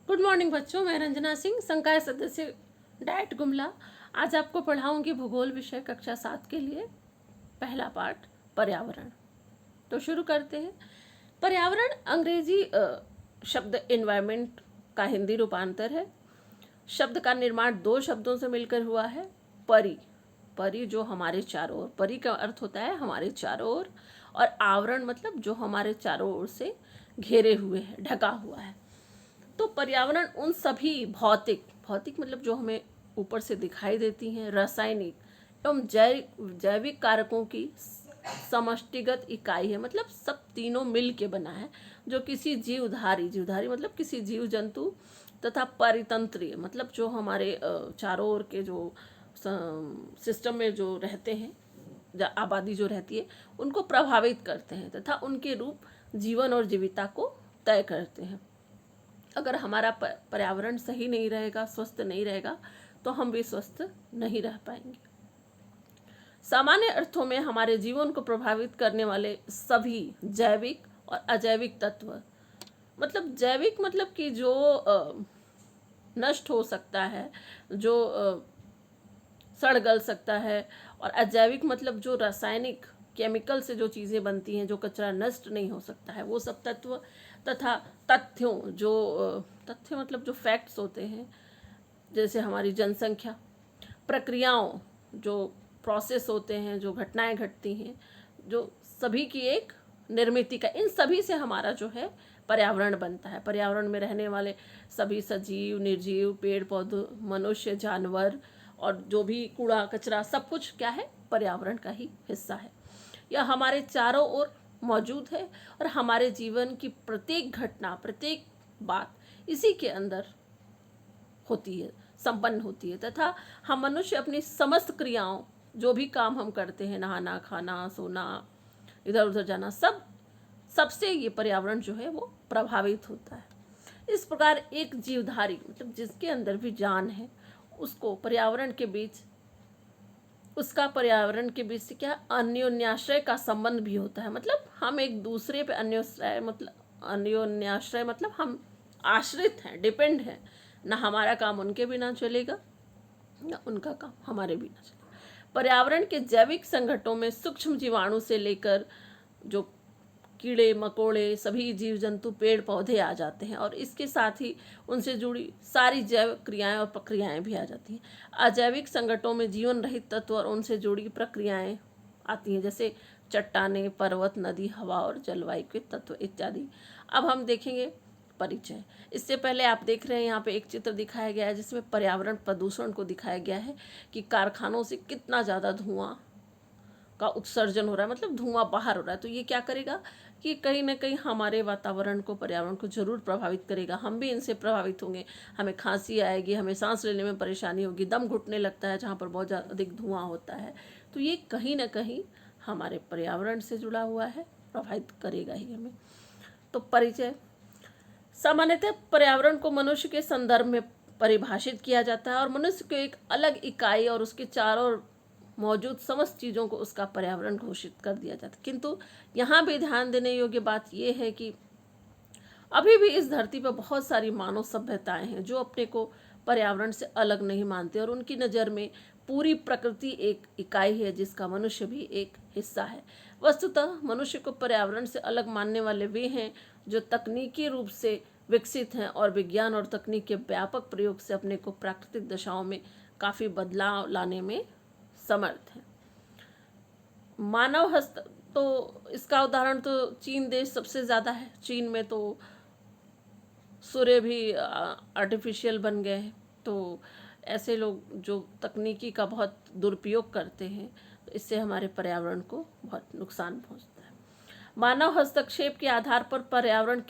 Good morning बच्चों, मैं रंजना सिंह, संकाय सदस्य डाइट गुमला। आज आपको पढ़ाऊंगी भूगोल विषय कक्षा 7 के लिए पहला पाठ पर्यावरण। तो शुरू करते हैं। पर्यावरण अंग्रेजी शब्द एनवायरनमेंट का हिंदी रूपांतर है। शब्द का निर्माण दो शब्दों से मिलकर हुआ है। परि, परि जो हमारे चारों ओर, परि का अर्थ होता है हमारे चारों ओर, और आवरण मतलब जो हमारे चारों ओर से घेरे हुए है, ढका हुआ है। तो पर्यावरण उन सभी भौतिक, भौतिक मतलब जो हमें ऊपर से दिखाई देती हैं, रासायनिक एवं जैविक कारकों की समष्टिगत इकाई है। मतलब सब तीनों मिल के बना है, जो किसी जीवधारी, जीवधारी मतलब किसी जीव जंतु, तथा परितंत्रीय मतलब जो हमारे चारों ओर के जो सिस्टम में जो रहते हैं, आबादी जो रहती है, उनको प्रभावित करते हैं तथा उनके रूप, जीवन और जीविता को तय करते हैं। अगर हमारा पर्यावरण सही नहीं रहेगा, स्वस्थ नहीं रहेगा, तो हम भी स्वस्थ नहीं रह पाएंगे। सामान्य अर्थों में हमारे जीवन को प्रभावित करने वाले सभी जैविक और अजैविक तत्व, मतलब जैविक मतलब कि जो नष्ट हो सकता है, जो सड़ गल सकता है, और अजैविक मतलब जो रासायनिक केमिकल से जो चीज़ें बनती हैं, जो कचरा नष्ट नहीं हो सकता है, वो सब तत्व, तथा तथ्यों, जो तथ्य मतलब जो फैक्ट्स होते हैं, जैसे हमारी जनसंख्या, प्रक्रियाओं, जो प्रोसेस होते हैं, जो घटनाएं घटती हैं, जो सभी की एक निर्मिति का, इन सभी से हमारा जो है पर्यावरण बनता है। पर्यावरण में रहने वाले सभी सजीव, निर्जीव, पेड़ पौधे, मनुष्य, जानवर, और जो भी कूड़ा कचरा, सब कुछ क्या है, पर्यावरण का ही हिस्सा है। यह हमारे चारों ओर मौजूद है और हमारे जीवन की प्रत्येक घटना, प्रत्येक बात इसी के अंदर होती है, संपन्न होती है, तथा हम मनुष्य अपनी समस्त क्रियाओं, जो भी काम हम करते हैं, नहाना, खाना, सोना, इधर उधर जाना, सबसे ये पर्यावरण जो है वो प्रभावित होता है। इस प्रकार एक जीवधारी मतलब जिसके अंदर भी जान है, उसको पर्यावरण के बीच, उसका पर्यावरण के बीच से क्या, अन्योन्याश्रय का संबंध भी होता है। मतलब हम एक दूसरे पे अन्योन्याश्रय मतलब हम आश्रित हैं, डिपेंड हैं। ना हमारा काम उनके बिना चलेगा, ना उनका काम हमारे बिना चलेगा। पर्यावरण के जैविक संगठनों में सूक्ष्म जीवाणु से लेकर जो कीड़े मकोड़े, सभी जीव जंतु, पेड़ पौधे आ जाते हैं, और इसके साथ ही उनसे जुड़ी सारी जैव क्रियाएं और प्रक्रियाएं भी आ जाती हैं। अजैविक संगठनों में जीवन रहित तत्व और उनसे जुड़ी प्रक्रियाएं आती हैं, जैसे चट्टानें, पर्वत, नदी, हवा और जलवायु के तत्व इत्यादि। अब हम देखेंगे परिचय। इससे पहले आप देख रहे हैं यहाँ पे एक चित्र दिखाया गया है, जिसमें पर्यावरण प्रदूषण को दिखाया गया है कि कारखानों से कितना ज़्यादा धुआं का उत्सर्जन हो रहा है, मतलब धुआं बाहर हो रहा है। तो ये क्या करेगा कि कहीं ना कहीं हमारे वातावरण को, पर्यावरण को जरूर प्रभावित करेगा। हम भी इनसे प्रभावित होंगे, हमें खांसी आएगी, हमें सांस लेने में परेशानी होगी, दम घुटने लगता है जहाँ पर बहुत ज़्यादा अधिक धुआं होता है। तो ये कहीं ना कहीं हमारे पर्यावरण से जुड़ा हुआ है, प्रभावित करेगा ही हमें। तो परिचय। सामान्यतः पर्यावरण को मनुष्य के संदर्भ में परिभाषित किया जाता है, और मनुष्य को एक अलग इकाई और उसके चारों मौजूद समस्त चीज़ों को उसका पर्यावरण घोषित कर दिया जाता है। किंतु यहाँ भी ध्यान देने योग्य बात यह है कि अभी भी इस धरती पर बहुत सारी मानव सभ्यताएं हैं जो अपने को पर्यावरण से अलग नहीं मानते, और उनकी नज़र में पूरी प्रकृति एक इकाई है, जिसका मनुष्य भी एक हिस्सा है। वस्तुतः मनुष्य को पर्यावरण से अलग मानने वाले वे हैं जो तकनीकी रूप से विकसित हैं और विज्ञान और तकनीक के व्यापक प्रयोग से अपने को प्राकृतिक दशाओं में काफ़ी बदलाव लाने में समर्थ है। मानव हस्त, तो इसका उदाहरण तो चीन देश सबसे ज़्यादा है। चीन में तो सूर्य भी आर्टिफिशियल बन गए हैं। तो ऐसे लोग जो तकनीकी का बहुत दुरुपयोग करते हैं, तो इससे हमारे पर्यावरण को बहुत नुकसान पहुंचता है। मानव हस्तक्षेप के आधार पर पर्यावरण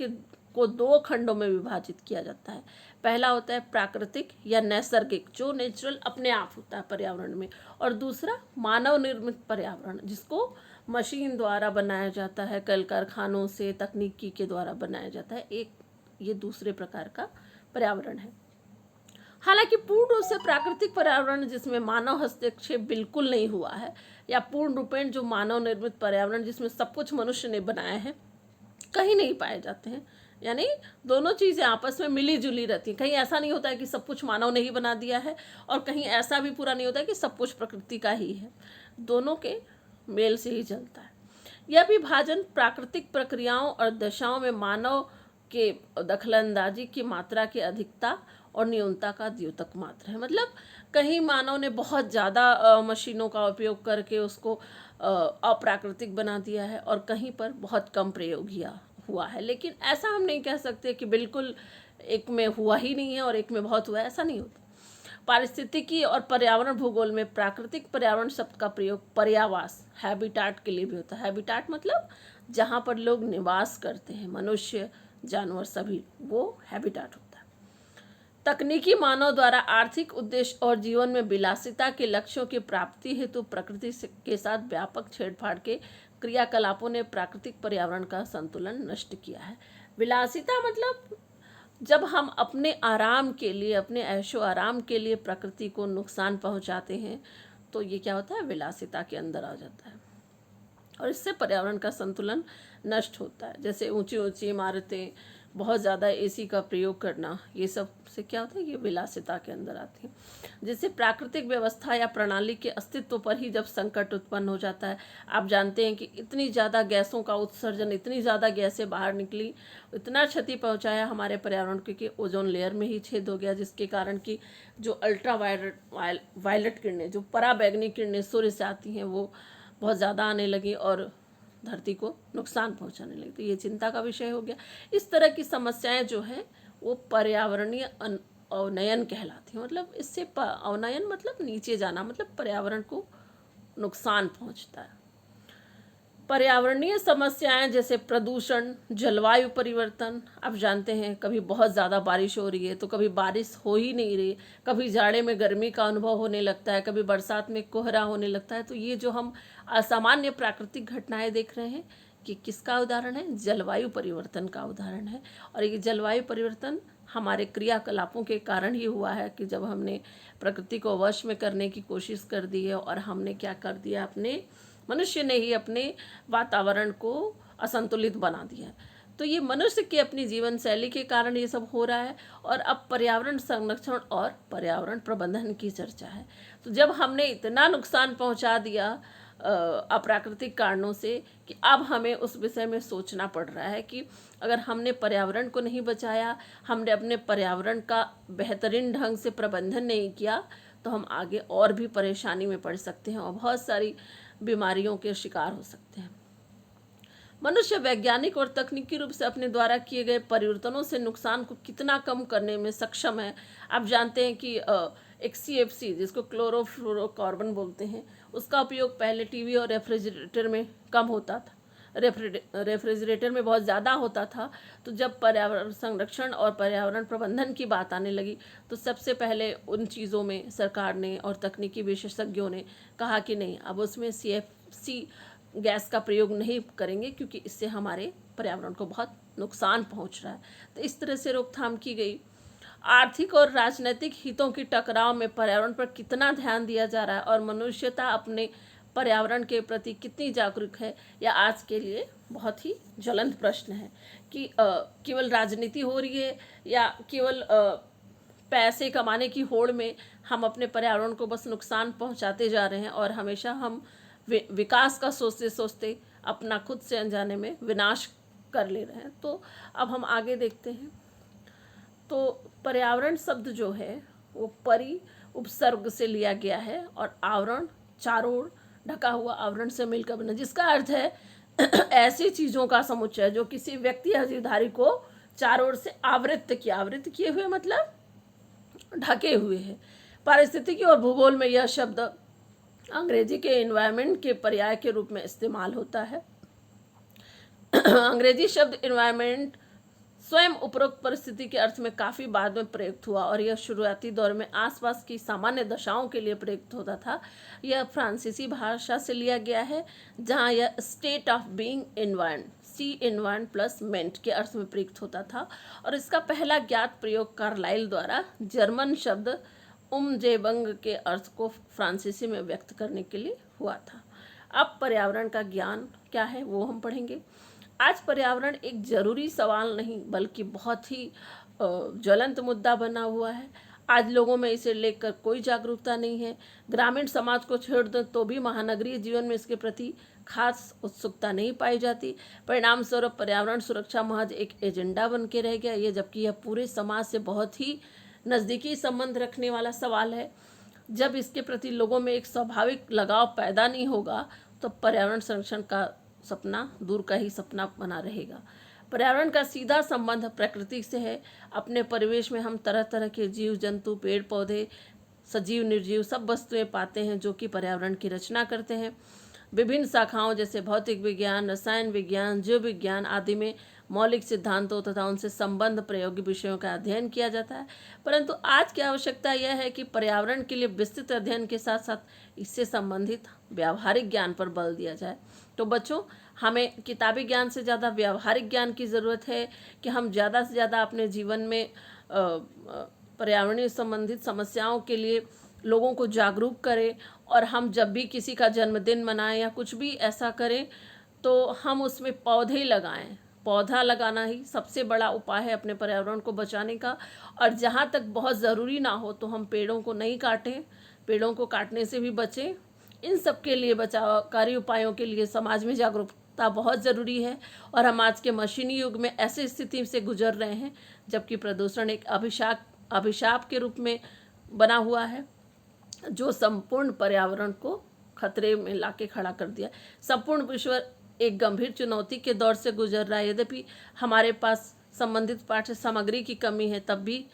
को दो खंडों में विभाजित किया जाता है। पहला होता है प्राकृतिक या नैसर्गिक, जो नेचुरल अपने आप होता है पर्यावरण में, और दूसरा मानव निर्मित पर्यावरण, जिसको मशीन द्वारा बनाया जाता है, कल कारखानों से तकनीकी के द्वारा बनाया जाता है। एक ये दूसरे प्रकार का पर्यावरण है। हालांकि पूर्ण रूप से प्राकृतिक पर्यावरण, जिसमें मानव हस्तक्षेप बिल्कुल नहीं हुआ है, या पूर्ण रूपेण जो मानव निर्मित पर्यावरण जिसमें सब कुछ मनुष्य ने बनाया है, कहीं नहीं पाए जाते हैं। यानी दोनों चीज़ें आपस में मिली जुली रहती हैं। कहीं ऐसा नहीं होता है कि सब कुछ मानव ने ही बना दिया है, और कहीं ऐसा भी पूरा नहीं होता है कि सब कुछ प्रकृति का ही है। दोनों के मेल से ही चलता है। यह विभाजन प्राकृतिक प्रक्रियाओं और दशाओं में मानव के दखलंदाजी की मात्रा की अधिकता और न्यूनता का द्योतक मात्र है। मतलब कहीं मानव ने बहुत ज़्यादा मशीनों का उपयोग करके उसको अप्राकृतिक बना दिया है, और कहीं पर बहुत कम प्रयोग हुआ है। लेकिन ऐसा हम नहीं कह सकते कि बिल्कुल एक में हुआ ही नहीं है और एक में बहुत हुआ है, ऐसा नहीं होता। पारिस्थितिकी और पर्यावरण भूगोल में प्राकृतिक पर्यावरण शब्द का प्रयोग पर्यावास, हैबिटाट के लिए भी होता है। हैबिटाट मतलब जहाँ पर लोग निवास करते हैं, मनुष्य, जानवर, सभी, वो हैबिटाट होता है। तकनीकी मानव द्वारा आर्थिक उद्देश्य और जीवन में विलासिता के लक्ष्यों की प्राप्ति हेतु प्रकृति के साथ व्यापक छेड़छाड़ के क्रियाकलापों ने प्राकृतिक पर्यावरण का संतुलन नष्ट किया है। विलासिता मतलब जब हम अपने आराम के लिए, अपने ऐशो आराम के लिए प्रकृति को नुकसान पहुंचाते हैं, तो ये क्या होता है, विलासिता के अंदर आ जाता है, और इससे पर्यावरण का संतुलन नष्ट होता है। जैसे ऊंची ऊंची इमारतें, बहुत ज़्यादा एसी का प्रयोग करना, ये सब से क्या होता है, ये विलासिता के अंदर आती है। जिससे प्राकृतिक व्यवस्था या प्रणाली के अस्तित्व पर ही जब संकट उत्पन्न हो जाता है। आप जानते हैं कि इतनी ज़्यादा गैसों का उत्सर्जन, इतनी ज़्यादा गैसें बाहर निकली, इतना क्षति पहुंचाया हमारे पर्यावरण को कि ओजोन लेयर में ही छेद हो गया, जिसके कारण कि जो अल्ट्रा वायलेट किरणें, जो पराबैंगनी किरणें सूर्य से आती हैं, वो बहुत ज़्यादा आने लगी और धरती को नुकसान पहुंचाने लगी। तो ये चिंता का विषय हो गया। इस तरह की समस्याएं जो है वो पर्यावरणीय अवनयन कहलाती हैं। मतलब इससे अवनयन मतलब नीचे जाना, मतलब पर्यावरण को नुकसान पहुंचता है। पर्यावरणीय समस्याएं जैसे प्रदूषण, जलवायु परिवर्तन, आप जानते हैं कभी बहुत ज़्यादा बारिश हो रही है तो कभी बारिश हो ही नहीं रही, कभी जाड़े में गर्मी का अनुभव होने लगता है, कभी बरसात में कोहरा होने लगता है। तो ये जो हम असामान्य प्राकृतिक घटनाएं देख रहे हैं कि किसका उदाहरण है, जलवायु परिवर्तन का उदाहरण है। और ये जलवायु परिवर्तन हमारे क्रियाकलापों के कारण ही हुआ है कि जब हमने प्रकृति को वश में करने की कोशिश कर दी है, और हमने क्या कर दिया, अपने मनुष्य ने ही अपने वातावरण को असंतुलित बना दिया है। तो ये मनुष्य की अपनी जीवन शैली के कारण ये सब हो रहा है। और अब पर्यावरण संरक्षण और पर्यावरण प्रबंधन की चर्चा है। तो जब हमने इतना नुकसान पहुंचा दिया अप्राकृतिक कारणों से, कि अब हमें उस विषय में सोचना पड़ रहा है कि अगर हमने पर्यावरण को नहीं बचाया, हमने अपने पर्यावरण का बेहतरीन ढंग से प्रबंधन नहीं किया, तो हम आगे और भी परेशानी में पड़ सकते हैं और बहुत सारी बीमारियों के शिकार हो सकते हैं। मनुष्य वैज्ञानिक और तकनीकी रूप से अपने द्वारा किए गए परिवर्तनों से नुकसान को कितना कम करने में सक्षम है। आप जानते हैं कि एक CFC, जिसको क्लोरोफ्लोरोकार्बन बोलते हैं, उसका उपयोग पहले टीवी और रेफ्रिजरेटर में कम होता था, रेफ्रिजरेटर में बहुत ज़्यादा होता था। तो जब पर्यावरण संरक्षण और पर्यावरण प्रबंधन की बात आने लगी, तो सबसे पहले उन चीज़ों में सरकार ने और तकनीकी विशेषज्ञों ने कहा कि नहीं, अब उसमें CFC गैस का प्रयोग नहीं करेंगे, क्योंकि इससे हमारे पर्यावरण को बहुत नुकसान पहुंच रहा है। तो इस तरह से रोकथाम की गई। आर्थिक और राजनीतिक हितों की टकराव में पर्यावरण पर कितना ध्यान दिया जा रहा है और मनुष्यता अपने पर्यावरण के प्रति कितनी जागरूक है, यह आज के लिए बहुत ही ज्वलंत प्रश्न है कि केवल राजनीति हो रही है या केवल पैसे कमाने की होड़ में हम अपने पर्यावरण को बस नुकसान पहुंचाते जा रहे हैं, और हमेशा हम विकास का सोचते सोचते अपना खुद से अनजाने में विनाश कर ले रहे हैं। तो अब हम आगे देखते हैं। तो पर्यावरण शब्द जो है वो परि उपसर्ग से लिया गया है, और आवरण, चारों ओर ढका हुआ आवरण से मिलकर बना, जिसका अर्थ है ऐसी चीज़ों का समुच्चय जो किसी व्यक्ति या जीवधारी को चारों ओर से आवृत किए हुए, मतलब ढके हुए हैं। पारिस्थितिकी और भूगोल में यह शब्द अंग्रेजी के एनवायरनमेंट के पर्याय के रूप में इस्तेमाल होता है। अंग्रेजी शब्द एनवायरनमेंट स्वयं उपरोक्त परिस्थिति के अर्थ में काफ़ी बाद में प्रयुक्त हुआ, और यह शुरुआती दौर में आसपास की सामान्य दशाओं के लिए प्रयुक्त होता था। यह फ्रांसीसी भाषा से लिया गया है, जहाँ यह state of being environ, see environ plus ment के अर्थ में प्रयुक्त होता था। और इसका पहला ज्ञात प्रयोग कार्लाइल द्वारा जर्मन शब्द उमजेबंग के अर्थ को फ्रांसीसी में व्यक्त करने के लिए हुआ था। अब पर्यावरण का ज्ञान क्या है वो हम पढ़ेंगे। आज पर्यावरण एक जरूरी सवाल नहीं बल्कि बहुत ही ज्वलंत मुद्दा बना हुआ है। आज लोगों में इसे लेकर कोई जागरूकता नहीं है। ग्रामीण समाज को छोड़ दो तो भी महानगरीय जीवन में इसके प्रति खास उत्सुकता नहीं पाई जाती। परिणाम स्वरूप पर्यावरण सुरक्षा महज एक एजेंडा बन के रह गया, ये जबकि यह पूरे समाज से बहुत ही नज़दीकी संबंध रखने वाला सवाल है। जब इसके प्रति लोगों में एक स्वाभाविक लगाव पैदा नहीं होगा तो पर्यावरण संरक्षण का सपना दूर का ही सपना बना रहेगा। पर्यावरण का सीधा संबंध प्रकृति से है। अपने परिवेश में हम तरह तरह के जीव जंतु, पेड़ पौधे, सजीव निर्जीव सब वस्तुएं पाते हैं जो कि पर्यावरण की रचना करते हैं। विभिन्न शाखाओं जैसे भौतिक विज्ञान, रसायन विज्ञान, जीव विज्ञान आदि में मौलिक सिद्धांतों तथा उनसे संबंध प्रायोगिक विषयों का अध्ययन किया जाता है। परंतु आज की आवश्यकता यह है कि पर्यावरण के लिए विस्तृत अध्ययन के साथ साथ इससे संबंधित व्यावहारिक ज्ञान पर बल दिया जाए। तो बच्चों, हमें किताबी ज्ञान से ज़्यादा व्यावहारिक ज्ञान की ज़रूरत है कि हम ज़्यादा से ज़्यादा अपने जीवन में पर्यावरणीय संबंधित समस्याओं के लिए लोगों को जागरूक करें। और हम जब भी किसी का जन्मदिन मनाएं या कुछ भी ऐसा करें तो हम उसमें पौधे लगाएं। पौधा लगाना ही सबसे बड़ा उपाय है अपने पर्यावरण को बचाने का। और जहाँ तक बहुत ज़रूरी ना हो तो हम पेड़ों को नहीं काटें, पेड़ों को काटने से भी बचें। इन सब के लिए बचावकारी उपायों के लिए समाज में जागरूकता बहुत ज़रूरी है। और हम आज के मशीनी युग में ऐसी स्थिति से गुजर रहे हैं जबकि प्रदूषण एक अभिशाप के रूप में बना हुआ है जो संपूर्ण पर्यावरण को खतरे में लाके खड़ा कर दिया। संपूर्ण विश्व एक गंभीर चुनौती के दौर से गुजर रहा है। यद्यपि हमारे पास संबंधित पाठ्य सामग्री की कमी है, तब भी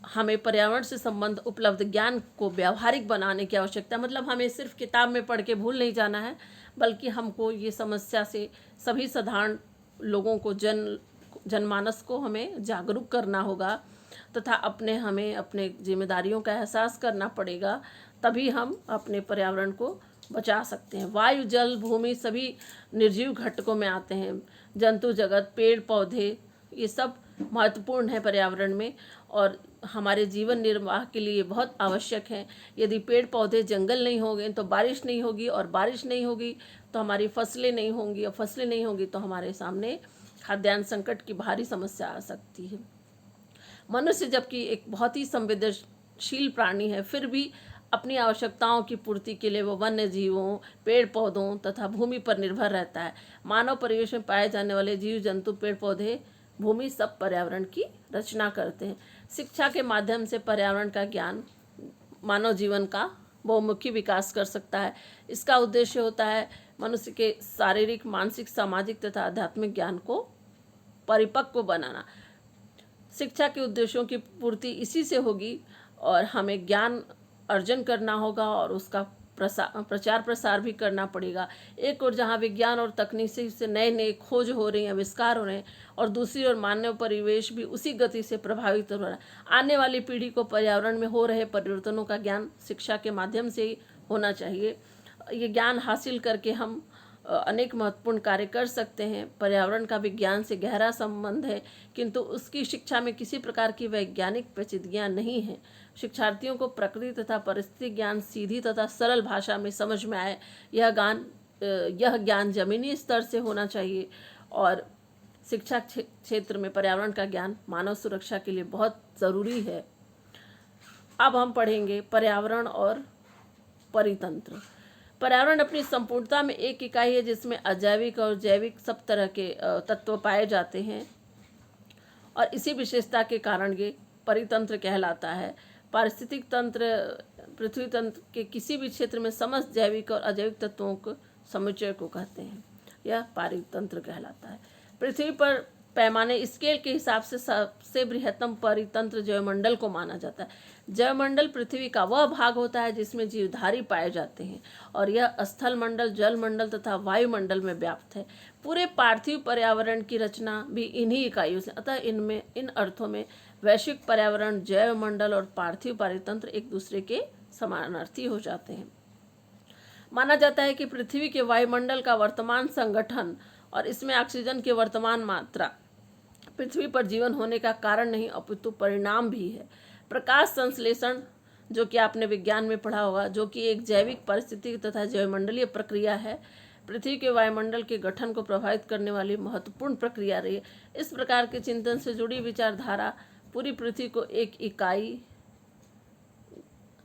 हमें पर्यावरण से संबंध उपलब्ध ज्ञान को व्यावहारिक बनाने की आवश्यकता। मतलब हमें सिर्फ किताब में पढ़ के भूल नहीं जाना है, बल्कि हमको ये समस्या से सभी साधारण लोगों को जनमानस को हमें जागरूक करना होगा तथा हमें अपने जिम्मेदारियों का एहसास करना पड़ेगा। तभी हम अपने पर्यावरण को बचा सकते हैं। वायु, जल, भूमि सभी निर्जीव घटकों में आते हैं। जंतु जगत, पेड़ पौधे, ये सब महत्वपूर्ण है पर्यावरण में और हमारे जीवन निर्वाह के लिए बहुत आवश्यक है। यदि पेड़ पौधे, जंगल नहीं होंगे तो बारिश नहीं होगी, और बारिश नहीं होगी तो हमारी फसलें नहीं होंगी, और फसलें नहीं होंगी तो हमारे सामने खाद्यान्न संकट की भारी समस्या आ सकती है। मनुष्य जबकि एक बहुत ही संवेदनशील प्राणी है, फिर भी अपनी आवश्यकताओं की पूर्ति के लिए वो वन्य जीवों, पेड़ पौधों तथा भूमि पर निर्भर रहता है। मानव परिवेश में पाए जाने वाले जीव जंतु, पेड़ पौधे, भूमि सब पर्यावरण की रचना करते हैं। शिक्षा के माध्यम से पर्यावरण का ज्ञान मानव जीवन का बहुमुखी विकास कर सकता है। इसका उद्देश्य होता है मनुष्य के शारीरिक, मानसिक, सामाजिक तथा आध्यात्मिक ज्ञान को परिपक्व बनाना। शिक्षा के उद्देश्यों की पूर्ति इसी से होगी और हमें ज्ञान अर्जन करना होगा और उसका प्रचार प्रसार भी करना पड़ेगा। एक और जहाँ विज्ञान और तकनीक से नए नए खोज हो रही हैं, आविष्कार हो रहे हैं, और दूसरी ओर मानव परिवेश भी उसी गति से प्रभावित हो रहा है। आने वाली पीढ़ी को पर्यावरण में हो रहे परिवर्तनों का ज्ञान शिक्षा के माध्यम से ही होना चाहिए। ये ज्ञान हासिल करके हम अनेक महत्वपूर्ण कार्य कर सकते हैं। पर्यावरण का विज्ञान से गहरा संबंध है, किंतु उसकी शिक्षा में किसी प्रकार की वैज्ञानिक पेचीदगियां नहीं है। शिक्षार्थियों को प्रकृति तथा परिस्थिति ज्ञान सीधी तथा सरल भाषा में समझ में आए, यह ज्ञान जमीनी स्तर से होना चाहिए। और शिक्षा क्षेत्र में पर्यावरण का ज्ञान मानव सुरक्षा के लिए बहुत ज़रूरी है। अब हम पढ़ेंगे पर्यावरण और परितंत्र। पर्यावरण अपनी संपूर्णता में एक इकाई है जिसमें अजैविक और जैविक सब तरह के तत्व पाए जाते हैं और इसी विशेषता के कारण ये परितंत्र कहलाता है। पारिस्थितिक तंत्र पृथ्वी तंत्र के किसी भी क्षेत्र में समस्त जैविक और अजैविक तत्वों को समुच्चय को कहते हैं। यह परितंत्र कहलाता है। पृथ्वी पर पैमाने स्केल के हिसाब से सबसे बृहत्तम परितंत्र जैवमंडल को माना जाता है। जैवमंडल पृथ्वी का वह भाग होता है जिसमें जीवधारी पाए जाते हैं और यह स्थल मंडल, जल मंडल तथा वायुमंडल में व्याप्त है। पूरे पार्थिव पर्यावरण की रचना भी इन्हीं इकाइयों से, अतः इन अर्थों में वैश्विक पर्यावरण, जैवमंडल और पार्थिव परितंत्र एक दूसरे के समानार्थी हो जाते हैं। माना जाता है कि पृथ्वी के वायुमंडल का वर्तमान संगठन और इसमें ऑक्सीजन की वर्तमान मात्रा पृथ्वी पर जीवन होने का कारण नहीं अपितु परिणाम भी है। प्रकाश संश्लेषण, जो कि आपने विज्ञान में पढ़ा होगा, जो कि एक जैविक, पारिस्थितिक तथा जैवमंडलीय प्रक्रिया है। पृथ्वी के वायुमंडल के गठन को प्रभावित करने वाली महत्वपूर्ण प्रक्रिया रही है। इस प्रकार के चिंतन से जुड़ी विचारधारा पूरी पृथ्वी को एक इकाई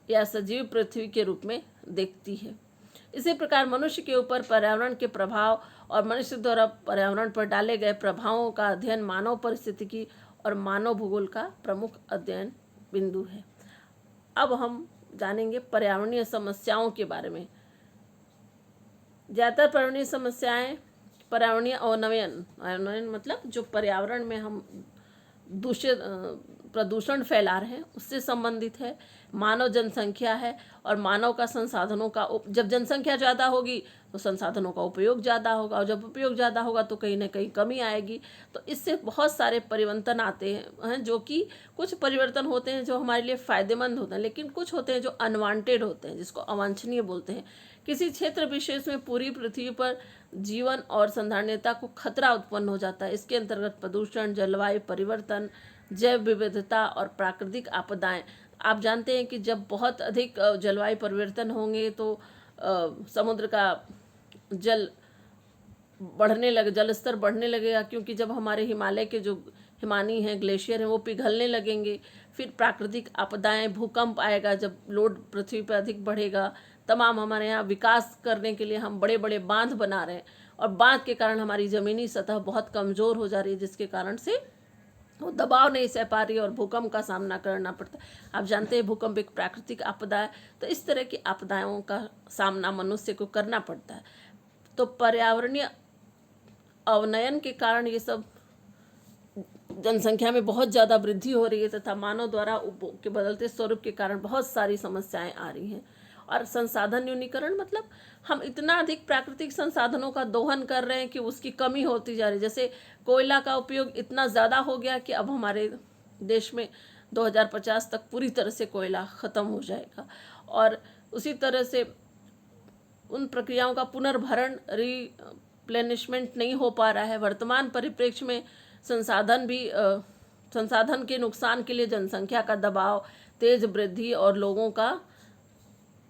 या सजीव पृथ्वी के रूप में देखती है। इसी प्रकार मनुष्य के ऊपर पर्यावरण के प्रभाव और मनुष्य द्वारा पर्यावरण पर डाले गए प्रभावों का अध्ययन मानव परिस्थितिकी और मानव भूगोल का प्रमुख अध्ययन बिंदु है। अब हम जानेंगे पर्यावरणीय समस्याओं के बारे में। ज़्यादातर पर्यावरणीय समस्याएं पर्यावरणीय अवनयन मतलब जो पर्यावरण में हम प्रदूषण फैला रहे हैं उससे संबंधित है। मानव जनसंख्या है और मानव का संसाधनों का जब जनसंख्या ज़्यादा होगी तो संसाधनों का उपयोग ज़्यादा होगा, और जब उपयोग ज़्यादा होगा तो कहीं ना कहीं कमी आएगी। तो इससे बहुत सारे परिवर्तन आते हैं, जो कि कुछ परिवर्तन होते हैं जो हमारे लिए फ़ायदेमंद होते हैं, लेकिन कुछ होते हैं जो अनवांटेड होते हैं, जिसको अवांछनीय बोलते हैं। किसी क्षेत्र विशेष में पूरी पृथ्वी पर जीवन और संधारणीयता को खतरा उत्पन्न हो जाता है। इसके अंतर्गत प्रदूषण, जलवायु परिवर्तन, जैव विविधता और प्राकृतिक आपदाएं। आप जानते हैं कि जब बहुत अधिक जलवायु परिवर्तन होंगे तो समुद्र का जल स्तर बढ़ने लगेगा, क्योंकि जब हमारे हिमालय के जो हिमानी हैं, ग्लेशियर हैं, वो पिघलने लगेंगे। फिर प्राकृतिक आपदाएं, भूकंप आएगा जब लोड पृथ्वी पर अधिक बढ़ेगा। तमाम हमारे यहाँ विकास करने के लिए हम बड़े बड़े बांध बना रहे हैं, और बांध के कारण हमारी ज़मीनी सतह बहुत कमज़ोर हो जा रही है, जिसके कारण से वो दबाव नहीं सह पा रही है और भूकंप का सामना करना पड़ता है। आप जानते हैं भूकंप एक प्राकृतिक आपदा है, तो इस तरह की आपदाओं का सामना मनुष्य को करना पड़ता है। तो पर्यावरणीय अवनयन के कारण ये सब जनसंख्या में बहुत ज़्यादा वृद्धि हो रही है, तथा मानव द्वारा उपभोग के बदलते स्वरूप के कारण बहुत सारी समस्याएं आ रही हैं। और संसाधन न्यूनीकरण मतलब हम इतना अधिक प्राकृतिक संसाधनों का दोहन कर रहे हैं कि उसकी कमी होती जा रही है। जैसे कोयला का उपयोग इतना ज़्यादा हो गया कि अब हमारे देश में 2050 तक पूरी तरह से कोयला ख़त्म हो जाएगा, और उसी तरह से उन प्रक्रियाओं का पुनर्भरण रिप्लेनिशमेंट नहीं हो पा रहा है। वर्तमान परिप्रेक्ष्य में संसाधन के नुकसान के लिए जनसंख्या का दबाव, तेज वृद्धि और लोगों का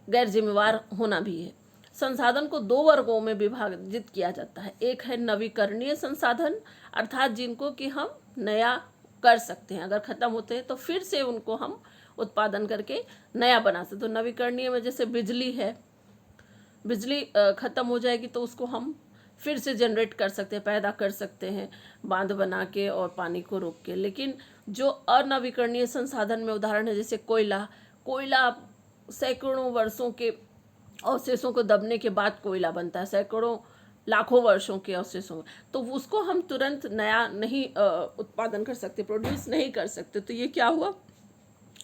गैर जिम्मेवार होना भी है। संसाधन को दो वर्गों में विभाजित किया जाता है। एक है नवीकरणीय संसाधन, अर्थात जिनको कि हम नया कर सकते हैं, अगर ख़त्म होते हैं तो फिर से उनको हम उत्पादन करके नया बना सकते। तो नवीकरणीय में जैसे बिजली है, बिजली ख़त्म हो जाएगी तो उसको हम फिर से जनरेट कर सकते हैं, पैदा कर सकते हैं बांध बना के और पानी को रोक के। लेकिन जो अनवीकरणीय संसाधन में उदाहरण है जैसे कोयला सैकड़ों वर्षों के अवशेषों को दबने के बाद कोयला बनता है, सैकड़ों लाखों वर्षों के अवशेषों, तो उसको हम तुरंत नया नहीं उत्पादन कर सकते, प्रोड्यूस नहीं कर सकते। तो ये क्या हुआ,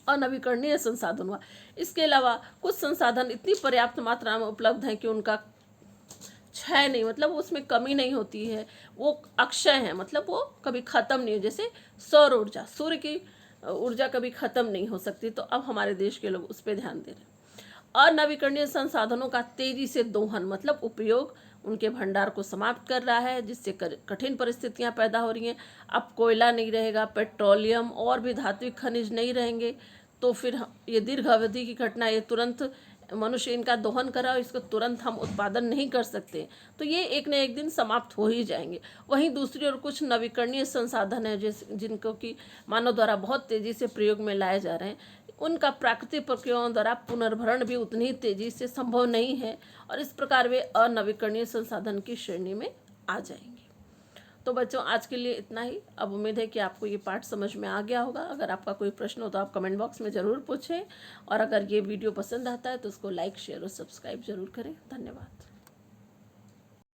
अनवीकरणीय संसाधन हुआ। इसके अलावा कुछ संसाधन इतनी पर्याप्त मात्रा में उपलब्ध हैं कि उनका क्षय नहीं, मतलब उसमें कमी नहीं होती है, वो अक्षय है, मतलब वो कभी ख़त्म नहीं हो। जैसे सौर ऊर्जा, सूर्य की ऊर्जा कभी ख़त्म नहीं हो सकती, तो अब हमारे देश के लोग उस पर ध्यान दे रहे हैं। अनवीकरणीय संसाधनों का तेजी से दोहन मतलब उपयोग उनके भंडार को समाप्त कर रहा है, जिससे कठिन परिस्थितियां पैदा हो रही हैं। अब कोयला नहीं रहेगा, पेट्रोलियम और भी धात्विक खनिज नहीं रहेंगे, तो फिर ये दीर्घ अवधि की घटना, ये तुरंत मनुष्य इनका दोहन करा और इसको तुरंत हम उत्पादन नहीं कर सकते, तो ये एक न एक दिन समाप्त हो ही जाएंगे। वहीं दूसरी ओर कुछ नवीकरणीय संसाधन है जिनको कि मानव द्वारा बहुत तेज़ी से प्रयोग में लाए जा रहे हैं, उनका प्राकृतिक प्रक्रियाओं द्वारा पुनर्भरण भी उतनी ही तेज़ी से संभव नहीं है, और इस प्रकार वे अनवीकरणीय संसाधन की श्रेणी में आ जाएंगे। तो बच्चों, आज के लिए इतना ही। अब उम्मीद है कि आपको ये पाठ समझ में आ गया होगा। अगर आपका कोई प्रश्न हो तो आप कमेंट बॉक्स में ज़रूर पूछें, और अगर ये वीडियो पसंद आता है तो उसको लाइक, शेयर और सब्सक्राइब ज़रूर करें। धन्यवाद।